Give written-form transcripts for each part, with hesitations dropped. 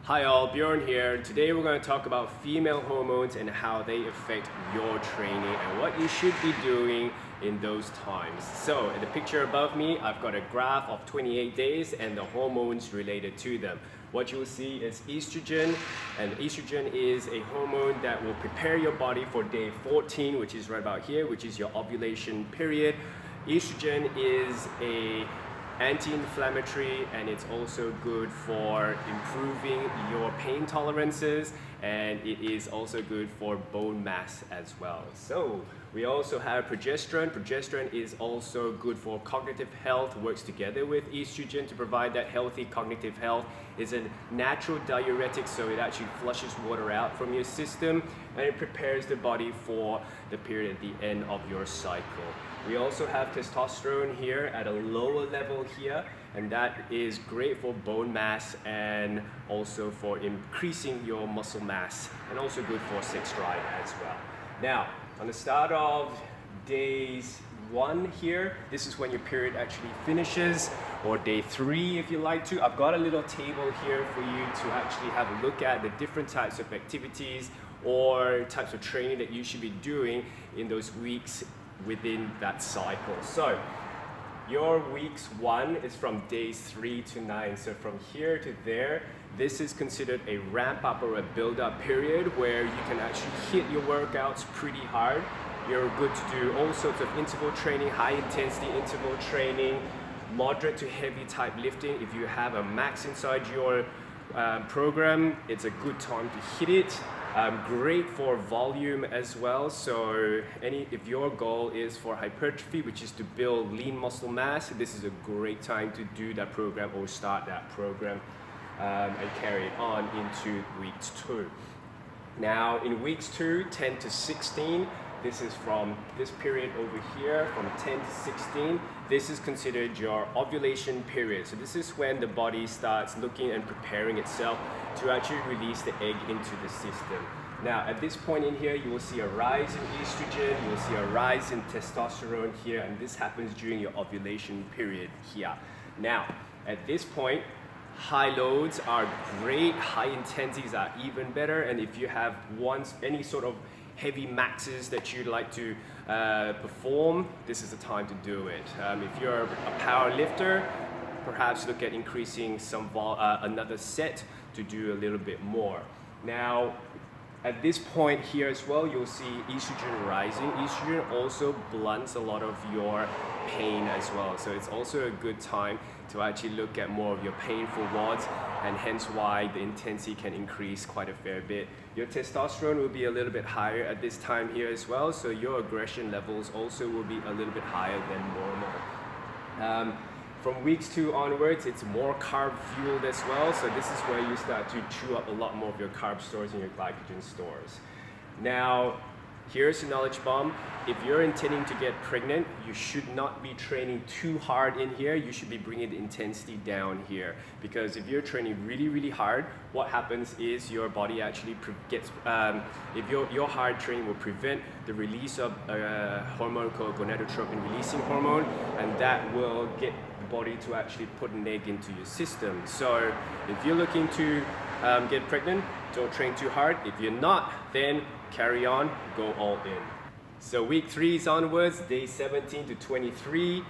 Hi all, Bjorn here. Today we're going to talk about female hormones and how they affect your training and what you should be doing in those times. So in the picture above me, I've got a graph of 28 days and the hormones related to them. What you will see is estrogen, and estrogen is a hormone that will prepare your body for day 14, which is right about here, which is your ovulation period. Estrogen is a anti-inflammatory, and it's also good for improving your pain tolerances, and it is also good for bone mass as well. So we also have progesterone. Progesterone is also good for cognitive health, works together with estrogen to provide that healthy cognitive health. It's a natural diuretic, so it actually flushes water out from your system and it prepares the body for the period at the end of your cycle. We also have testosterone here at a lower level here, and that is great for bone mass and also for increasing your muscle mass, and also good for sex drive as well. Now, on the start of days 1 here, this is when your period actually finishes, or day 3 if you like to. I've got a little table here for you to actually have a look at the different types of activities or types of training that you should be doing in those weeks within that cycle. So your weeks 1 is from days 3 to 9. So from here to there, this is considered a ramp up or a build up period where you can actually hit your workouts pretty hard. You're good to do all sorts of interval training, high intensity interval training, moderate to heavy type lifting. If you have a max inside your program, it's a good time to hit it. Great for volume as well. So if your goal is for hypertrophy, which is to build lean muscle mass, this is a great time to do that program or start that program and carry it on into weeks 2. Now in weeks 2, 10 to 16, this is from this period over here, from 10 to 16. This is considered your ovulation period. So this is when the body starts looking and preparing itself to actually release the egg into the system. Now at this point in here, you will see a rise in estrogen, you will see a rise in testosterone here, and this happens during your ovulation period here. Now at this point, high loads are great, high intensities are even better, and if you have any sort of heavy maxes that you'd like to perform, this is the time to do it. If you're a power lifter, perhaps look at increasing another set to do a little bit more. Now, at this point here as well, you'll see estrogen rising. Estrogen also blunts a lot of your pain as well. So it's also a good time to actually look at more of your painful WODs, and hence why the intensity can increase quite a fair bit. Your testosterone will be a little bit higher at this time here as well, so your aggression levels also will be a little bit higher than normal. From weeks 2 onwards, it's more carb fueled as well, so this is where you start to chew up a lot more of your carb stores and your glycogen stores. Now, here's a knowledge bomb. If you're intending to get pregnant, you should not be training too hard in here. You should be bringing the intensity down here, because if you're training really, really hard, what happens is your body actually gets, if your hard training will prevent the release of a hormone called gonadotropin releasing hormone, and that will get the body to actually put an egg into your system. So if you're looking to get pregnant, don't train too hard. If you're not, then carry on, go all in. So week 3 is onwards, day 17 to 23.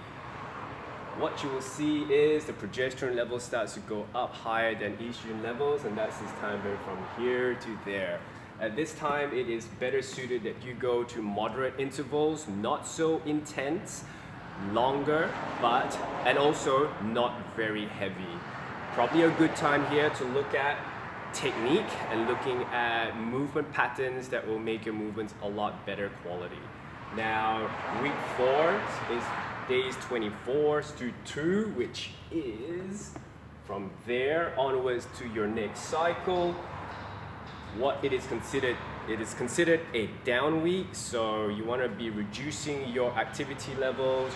What you will see is the progesterone level starts to go up higher than estrogen levels, and that's this time from here to there. At this time, it is better suited that you go to moderate intervals, not so intense, longer, and also not very heavy. Probably a good time here to look at technique and looking at movement patterns that will make your movements a lot better quality. Now, week 4 is days 24 to 2, which is from there onwards to your next cycle. What it is considered a down week, so you want to be reducing your activity levels.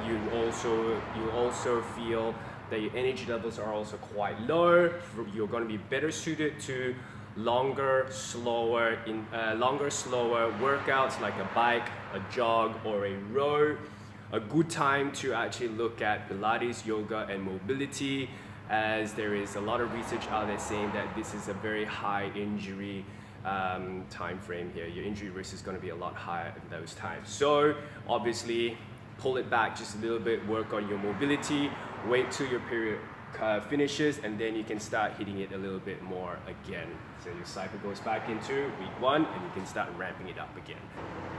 You also feel that your energy levels are also quite low. You're going to be better suited to longer, slower workouts like a bike, a jog, or a row. A good time to actually look at Pilates, yoga, and mobility. as there is a lot of research out there saying that this is a very high injury time frame here. Your injury risk is going to be a lot higher in those times. So obviously pull it back just a little bit, work on your mobility, wait till your period finishes, and then you can start hitting it a little bit more again. So your cycle goes back into week 1 and you can start ramping it up again.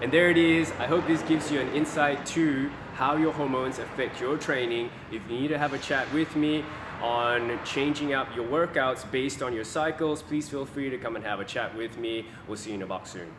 And there it is. I hope this gives you an insight to how your hormones affect your training. If you need to have a chat with me on changing up your workouts based on your cycles, please feel free to come and have a chat with me. We'll see you in the box soon.